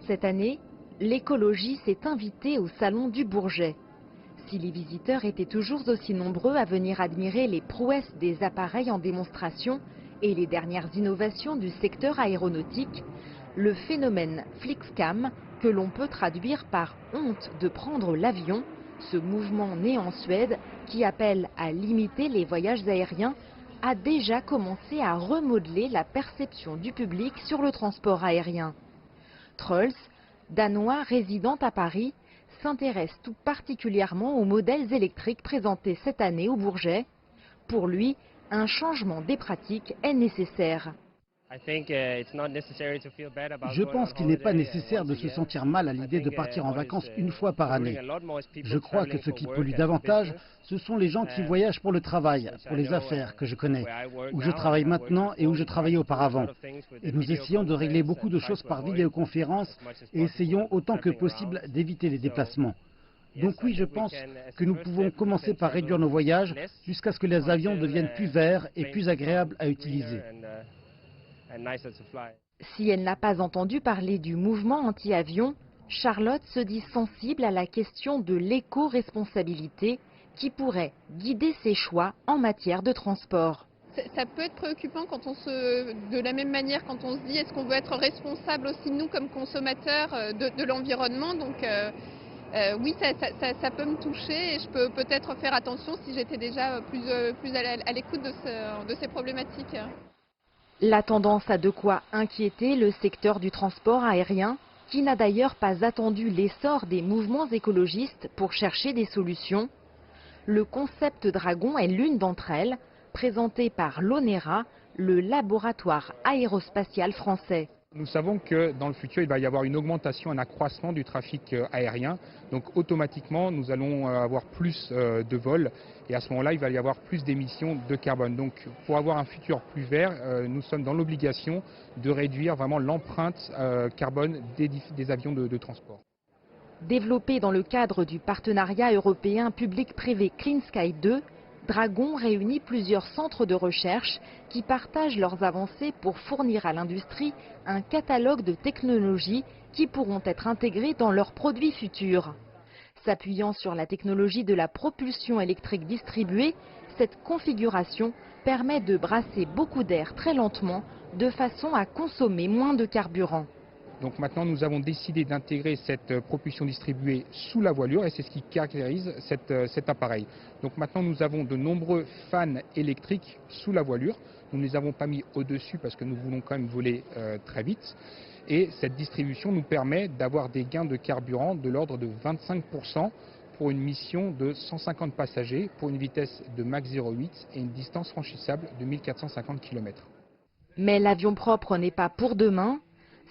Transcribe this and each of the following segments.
Cette année, l'écologie s'est invitée au Salon du Bourget. Si les visiteurs étaient toujours aussi nombreux à venir admirer les prouesses des appareils en démonstration et les dernières innovations du secteur aéronautique, le phénomène Flixcam, que l'on peut traduire par honte de prendre l'avion, ce mouvement né en Suède qui appelle à limiter les voyages aériens, a déjà commencé à remodeler la perception du public sur le transport aérien. Troels, danois résident à Paris, s'intéresse tout particulièrement aux modèles électriques présentés cette année au Bourget. Pour lui, un changement des pratiques est nécessaire. Je pense qu'il n'est pas nécessaire de se sentir mal à l'idée de partir en vacances une fois par année. Je crois que ce qui pollue davantage, ce sont les gens qui voyagent pour le travail, pour les affaires que je connais, où je travaille maintenant et où je travaillais auparavant. Et nous essayons de régler beaucoup de choses par vidéoconférence et essayons autant que possible d'éviter les déplacements. Donc oui, je pense que nous pouvons commencer par réduire nos voyages jusqu'à ce que les avions deviennent plus verts et plus agréables à utiliser. Si elle n'a pas entendu parler du mouvement anti-avion, Charlotte se dit sensible à la question de l'éco-responsabilité qui pourrait guider ses choix en matière de transport. Ça peut être préoccupant quand de la même manière quand on se dit est-ce qu'on veut être responsable aussi nous comme consommateurs de l'environnement. Donc oui, ça peut me toucher et je peux peut-être faire attention si j'étais déjà plus à l'écoute de ces problématiques. La tendance a de quoi inquiéter le secteur du transport aérien, qui n'a d'ailleurs pas attendu l'essor des mouvements écologistes pour chercher des solutions. Le concept Dragon est l'une d'entre elles, présentée par l'ONERA, le laboratoire aérospatial français. Nous savons que dans le futur, il va y avoir une augmentation, un accroissement du trafic aérien. Donc automatiquement, nous allons avoir plus de vols et à ce moment-là, il va y avoir plus d'émissions de carbone. Donc pour avoir un futur plus vert, nous sommes dans l'obligation de réduire vraiment l'empreinte carbone des avions de transport. Développé dans le cadre du partenariat européen public-privé Clean Sky 2, Dragon réunit plusieurs centres de recherche qui partagent leurs avancées pour fournir à l'industrie un catalogue de technologies qui pourront être intégrées dans leurs produits futurs. S'appuyant sur la technologie de la propulsion électrique distribuée, cette configuration permet de brasser beaucoup d'air très lentement de façon à consommer moins de carburant. Donc maintenant, nous avons décidé d'intégrer cette propulsion distribuée sous la voilure et c'est ce qui caractérise cet appareil. Donc maintenant, nous avons de nombreux fans électriques sous la voilure. Nous ne les avons pas mis au-dessus parce que nous voulons quand même voler très vite. Et cette distribution nous permet d'avoir des gains de carburant de l'ordre de 25% pour une mission de 150 passagers, pour une vitesse de Mach 0,8 et une distance franchissable de 1450 km. Mais l'avion propre n'est pas pour demain.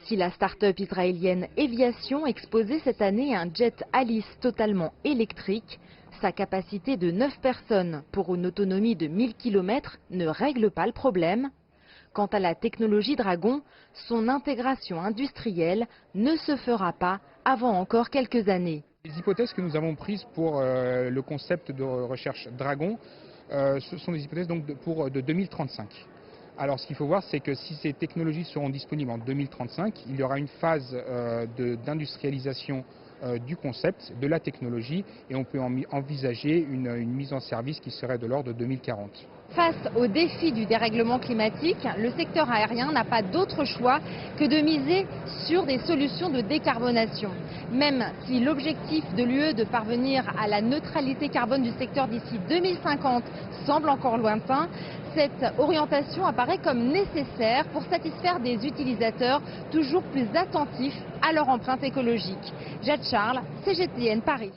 Si la start-up israélienne Eviation exposait cette année un jet Alice totalement électrique, sa capacité de 9 personnes pour une autonomie de 1000 km ne règle pas le problème. Quant à la technologie Dragon, son intégration industrielle ne se fera pas avant encore quelques années. Les hypothèses que nous avons prises pour le concept de recherche Dragon, ce sont des hypothèses donc de 2035. Alors ce qu'il faut voir, c'est que si ces technologies seront disponibles en 2035, il y aura une phase d'industrialisation du concept, de la technologie, et on peut envisager une mise en service qui serait de l'ordre de 2040. Face au défi du dérèglement climatique, le secteur aérien n'a pas d'autre choix que de miser sur des solutions de décarbonation. Même si l'objectif de l'UE de parvenir à la neutralité carbone du secteur d'ici 2050 semble encore lointain, cette orientation apparaît comme nécessaire pour satisfaire des utilisateurs toujours plus attentifs à leur empreinte écologique. Jade Charles, CGTN Paris.